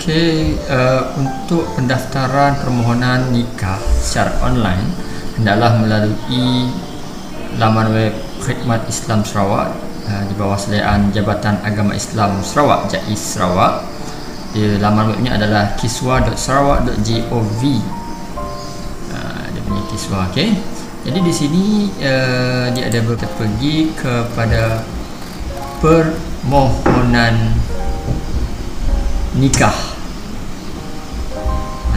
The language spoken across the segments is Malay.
Okey, untuk pendaftaran permohonan nikah secara online hendaklah melalui laman web Khidmat Islam Sarawak di bawah seliaan Jabatan Agama Islam Sarawak JAIS Sarawak. Di laman webnya adalah kiswa.sarawak.gov. Dia punya kiswa. Okey. Jadi di sini dia ada pergi kepada permohonan nikah.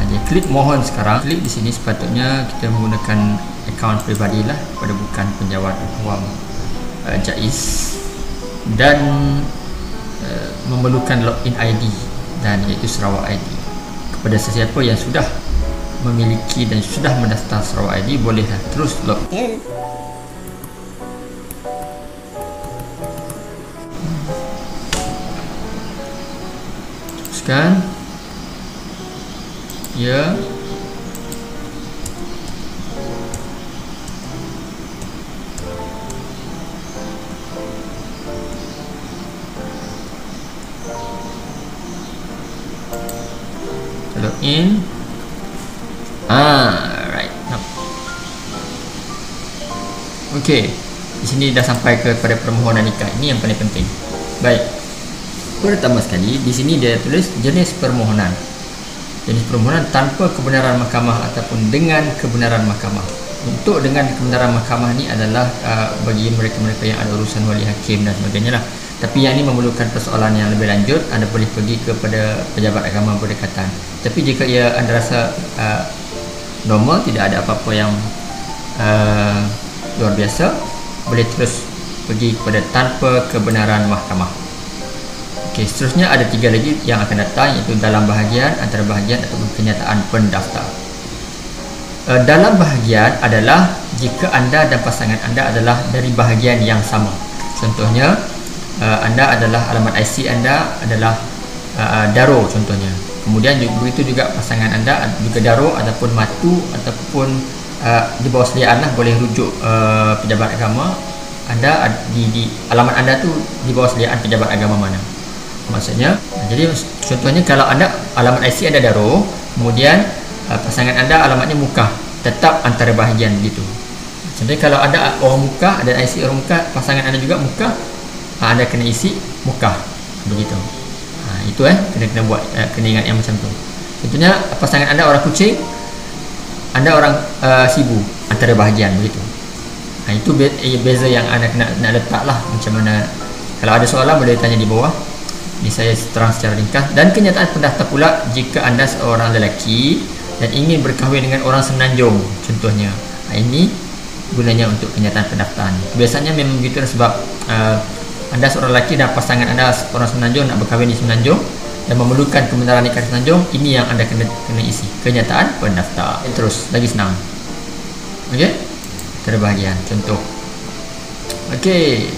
Dia klik mohon sekarang. Klik di sini sepatutnya kita menggunakan akaun peribadi lah, pada bukan penjawat awam JAIS, dan memerlukan login ID dan iaitu Sarawak ID. Kepada sesiapa yang sudah memiliki dan sudah mendaftar Sarawak ID, bolehlah terus login. Teruskan. Ya. Login. Right. Okey. Di sini dah sampai kepada permohonan nikah. Ini yang paling penting. Baik. Pertama sekali di sini dia tulis jenis permohonan. Jenis permohonan tanpa kebenaran mahkamah ataupun dengan kebenaran mahkamah. Untuk dengan kebenaran mahkamah ni adalah bagi mereka-mereka yang ada urusan wali hakim dan sebagainya lah. Tapi yang ini memerlukan persoalan yang lebih lanjut, anda boleh pergi kepada pejabat agama berdekatan. Tapi jika anda rasa normal, tidak ada apa-apa yang luar biasa, boleh terus pergi kepada tanpa kebenaran mahkamah. Okey, seterusnya ada 3 lagi yang akan datang, iaitu dalam bahagian, antara bahagian ataupun kenyataan pendaftar. Dalam bahagian adalah jika anda dan pasangan anda adalah dari bahagian yang sama. Contohnya, anda adalah alamat IC anda adalah Daro contohnya. Kemudian begitu juga pasangan anda juga Daro ataupun Matu ataupun di bawah seliaan lah, boleh rujuk pejabat agama anda di alamat anda tu di bawah seliaan pejabat agama mana. Maksudnya, jadi contohnya kalau anda alamat IC anda Daro, kemudian pasangan anda alamatnya Mukah, tetap antara bahagian gitu. Contohnya kalau anda orang Mukah, ada IC orang Mukah, pasangan anda juga Mukah, anda kena isi Mukah begitu. Itu kena buat, kena ingat yang macam tu. Contohnya pasangan anda orang Kuching, anda orang Sibu, antara bahagian begitu. Itu beza yang anda kena nak letak lah macam mana. Kalau ada soalan boleh tanya di bawah. Ini saya terang secara ringkas. Dan kenyataan pendaftar pula jika anda seorang lelaki dan ingin berkahwin dengan orang Semenanjung contohnya. Ini gunanya untuk kenyataan pendaftaran. Biasanya memang begitu sebab anda seorang lelaki dan pasangan anda orang Semenanjung nak berkahwin di Semenanjung dan memerlukan kebenaran nikah di Semenanjung. Ini yang anda kena isi, kenyataan pendaftar. Terus lagi senang. Okey, terbahagian contoh. Okey,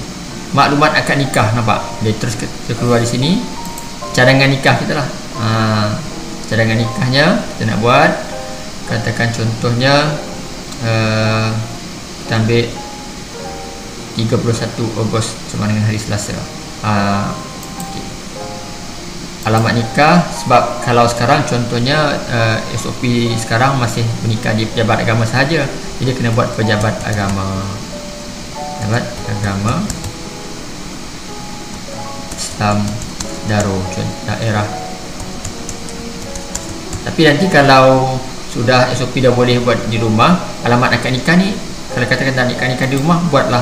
maklumat akad nikah, nampak dia terus keluar di sini. Cadangan nikah kita lah. Cadangan nikahnya kita nak buat, katakan contohnya kita ambil 31 Ogos sama dengan hari Selasa. Okay. Alamat nikah, sebab kalau sekarang contohnya SOP sekarang masih menikah di pejabat agama sahaja, jadi kena buat pejabat agama. Pejabat agama Islam Daro daerah. Tapi nanti kalau sudah SOP dah boleh buat di rumah, alamat akad nikah ni, kalau katakan nak nikah di rumah, buatlah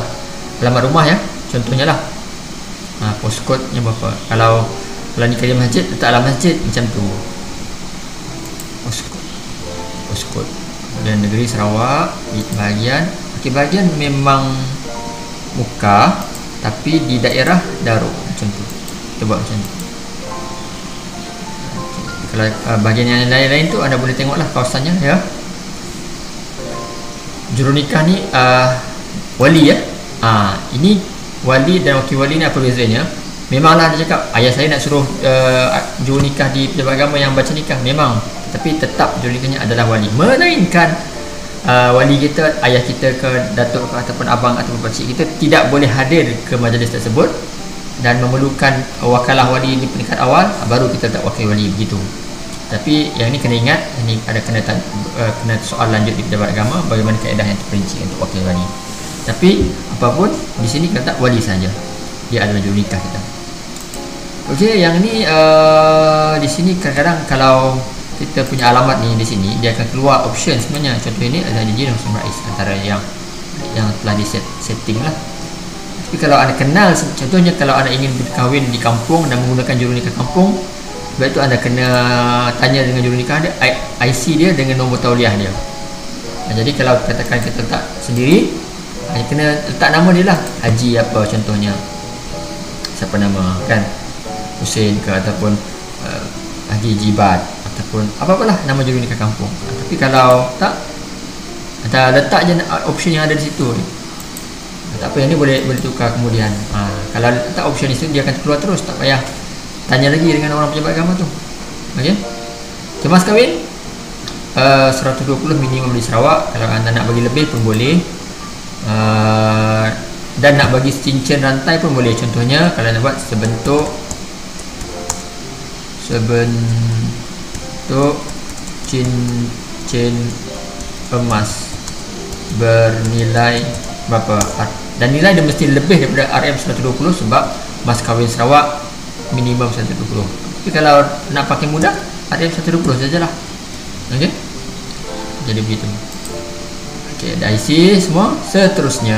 alamat rumah ya, contohnya lah. Postcode-nya berapa. Kalau nikah di masjid, letak alamat masjid macam tu. Postcode. Kemudian negeri Sarawak di bahagian. Okey, bahagian memang Mukah tapi di daerah Daro macam tu. Kita buat macam tu. Kalau bahagian yang lain-lain tu anda boleh tengoklah kawasannya ya. Jurunikah ni wali ya. Ini wali dan wakil wali ni apa bezanya? Memanglah dia cakap ayah saya nak suruh jurunikah di pejabat agama yang baca nikah, memang, tapi tetap jurunikahnya adalah wali. Melainkan wali kita, ayah kita ke datuk ke ataupun abang ataupun pakcik kita tidak boleh hadir ke majlis tersebut dan memerlukan wakalah wali di peringkat awal, baru kita letak wakil wali begitu. Tapi yang ni kena ingat, ini ada kena soal lanjut di pejabat agama bagaimana kaedah yang terperinci untuk wakil wali. Tapi apapun di sini kita letak wali saja, dia adalah juru nikah kita. Okey, yang ni di sini kadang-kadang kalau kita punya alamat ni di sini, dia akan keluar option sebenarnya. Contoh ini adalah Haji Hussein Rais, antara yang telah di setting lah. Tapi kalau anda kenal, contohnya kalau anda ingin berkahwin di kampung dan menggunakan juru nikah kampung, sebab itu anda kena tanya dengan juru nikah dia, IC dia dengan nombor tauliah dia. Jadi kalau katakan kita letak sendiri, kena letak nama dia lah, Haji apa contohnya, siapa nama kan, Hussein ke, ataupun Haji Jibat, ataupun apa-apalah nama juru nikah kampung. Tapi kalau tak, anda letak je option yang ada di situ. Tak apa, yang ni boleh tukar kemudian. Kalau letak option di situ, dia akan keluar terus, tak payah tanya lagi dengan orang pejabat agama tu. Okey. Mas kahwin 120 minimum di Sarawak. Kalau anda nak bagi lebih pun boleh. Dan nak bagi cincin rantai pun boleh. Contohnya kalau anda buat sebentuk cincin emas bernilai berapa, dan nilai dia mesti lebih daripada RM120 sebab mas kahwin Sarawak minimum 120. Tapi kalau nak pakai mudah, RM120 sajalah. Okey, jadi begitu. Okey, ada IC semua. Seterusnya,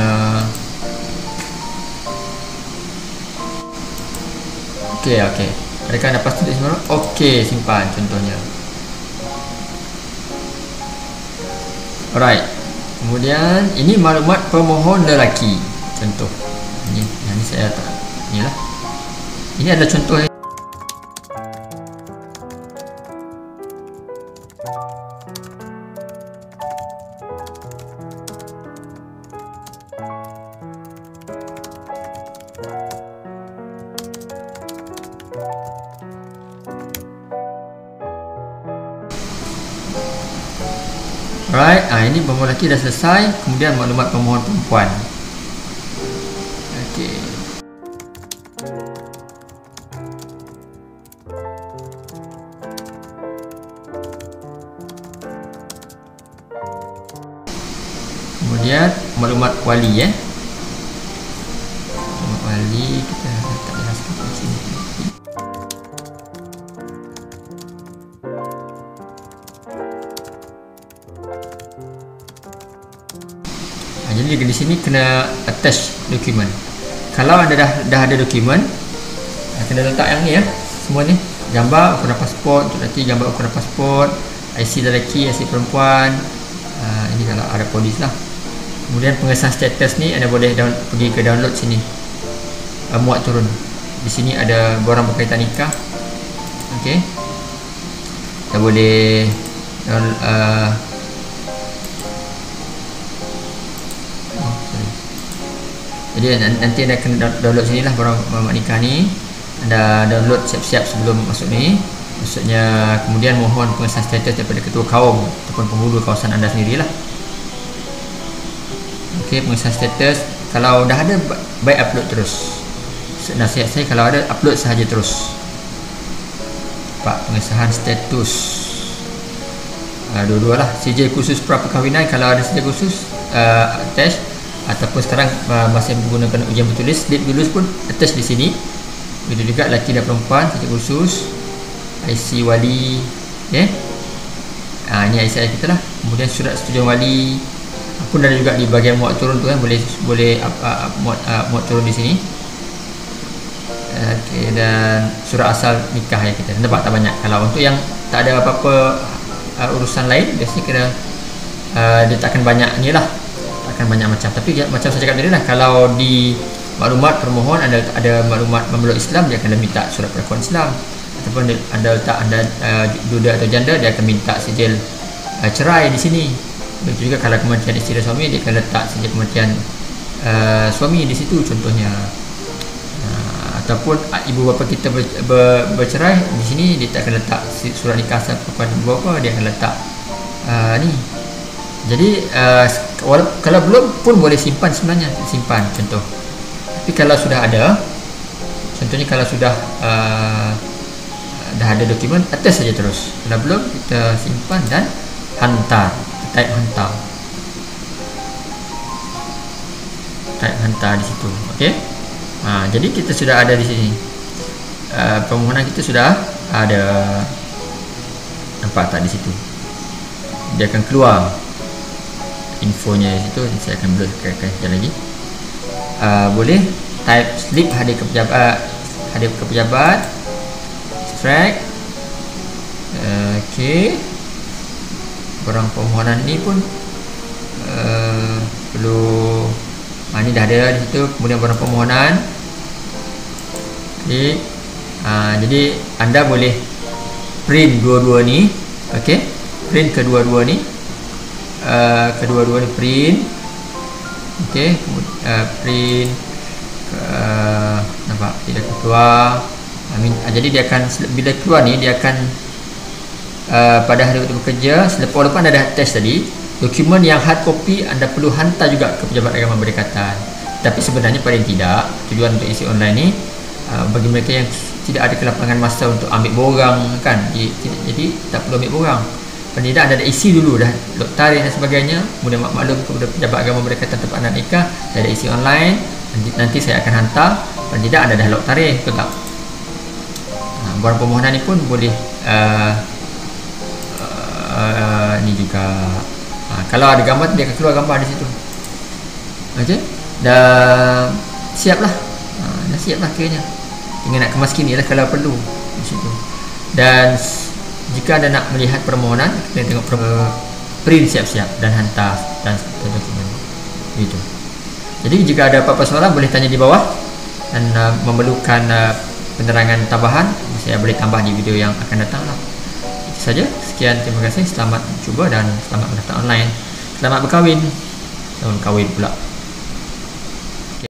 okey, adakah anda pasti di semua? Okey, simpan contohnya. Alright. Kemudian ini maklumat pemohon lelaki. Contoh ini, yang ni saya tak, inilah. Ini adalah contoh. Alright, ini pemohon lelaki dah selesai. Kemudian maklumat pemohon perempuan. Okey. Kemudian maklumat wali maklumat wali kita letak jelaskan di sini. Jadi di sini kena attach dokumen. Kalau anda dah ada dokumen, kena letak yang ni semua ni, gambar ukuran pasport untuk lelaki, gambar ukuran pasport, IC lelaki, IC perempuan. Ini kalau ada polis lah. Kemudian pengesahan status ni anda boleh pergi ke download sini, muat turun. Di sini ada borang berkaitan nikah. Okey, kita boleh jadi nanti anda kena download sini lah borang nikah ni. Anda download siap-siap sebelum masuk ni. Maksudnya kemudian mohon pengesahan status daripada ketua kaum ataupun penghulu kawasan anda sendirilah. Okey, pengesahan status kalau dah ada, baik upload terus. Nasihat saya kalau ada, upload sahaja terus. Pak, pengesahan status dua-dua lah. CJ khusus pra perkahwinan, kalau ada CJ khusus attach, ataupun sekarang masih menggunakan ujian bertulis, slip lulus pun attach di sini. Begitu juga lelaki dan perempuan, CJ khusus, IC wali, ini IC kita lah. Kemudian surat setujuan wali pun ada juga di bahagian muat turun tu boleh muat turun di sini. Okey, dan surat asal nikah kita. Nampak tak banyak. Kalau untuk yang tak ada apa-apa urusan lain, biasanya kena dia takkan banyak ni lah, takkan banyak macam. Tapi macam saya cakap tadi lah, kalau di maklumat permohon ada maklumat memeluk Islam, dia akan minta surat pengakuan Islam. Ataupun anda letak anda duda atau janda, dia akan minta sijil cerai di sini. Begitu juga kalau kematian isteri dan suami, dia akan letak sijil kematian suami di situ contohnya. Ataupun ibu bapa kita bercerai, di sini dia tak akan letak surat nikah asal perempuan ibu bapa, dia akan letak ni. Jadi kalau belum pun boleh simpan sebenarnya, simpan contoh. Tapi kalau sudah ada, contohnya kalau sudah dah ada dokumen, attach saja terus. Kalau belum, kita simpan dan hantar. Type hantar. Type hantar di situ. Okey. Jadi kita sudah ada di sini. Permohonan kita sudah ada. Nampak tak di situ? Dia akan keluar infonya di situ. Saya akan blurkan sekali lagi. Boleh type slip hadir ke pejabat, extract. Okey. Barang permohonan ni pun perlu ni dah ada di situ. Kemudian barang permohonan, klik. Jadi anda boleh print dua-dua ni. Okey, print kedua-dua ni. Kedua-dua ni print. Okey, print. Nampak dia akan keluar. Jadi dia akan, bila keluar ni, dia akan pada hari waktu bekerja, walaupun anda dah attach tadi, dokumen yang hard copy anda perlu hantar juga ke Pejabat Agama Berdekatan. Tapi sebenarnya paling tidak, tujuan untuk isi online ni bagi mereka yang tidak ada kelapangan masa untuk ambil borang kan, jadi tak perlu ambil borang. Paling tidak anda dah isi dulu dah log tarikh dan sebagainya, kemudian maklum kepada Pejabat Agama Berdekatan tempat anda nikah, saya dah isi online, nanti saya akan hantar. Paling tidak anda dah log tarikh, betul tak? Barang permohonan ni pun boleh ni juga. Kalau ada gambar, dia akan keluar gambar di situ. Okey, dah siap lah. Dah siap lah kiranya. Tinggal nak kemas kini lah kalau perlu di situ. Dan jika anda nak melihat permohonan, kita tengok print siap-siap dan hantar dan dokumen itu. Jadi jika ada apa-apa soalan, boleh tanya di bawah. Dan memerlukan penerangan tambahan, saya boleh tambah di video yang akan datang lah. Itu saja. Sekian, terima kasih. Selamat mencuba dan selamat mendaftar online. Selamat berkahwin. Selamat berkahwin pula.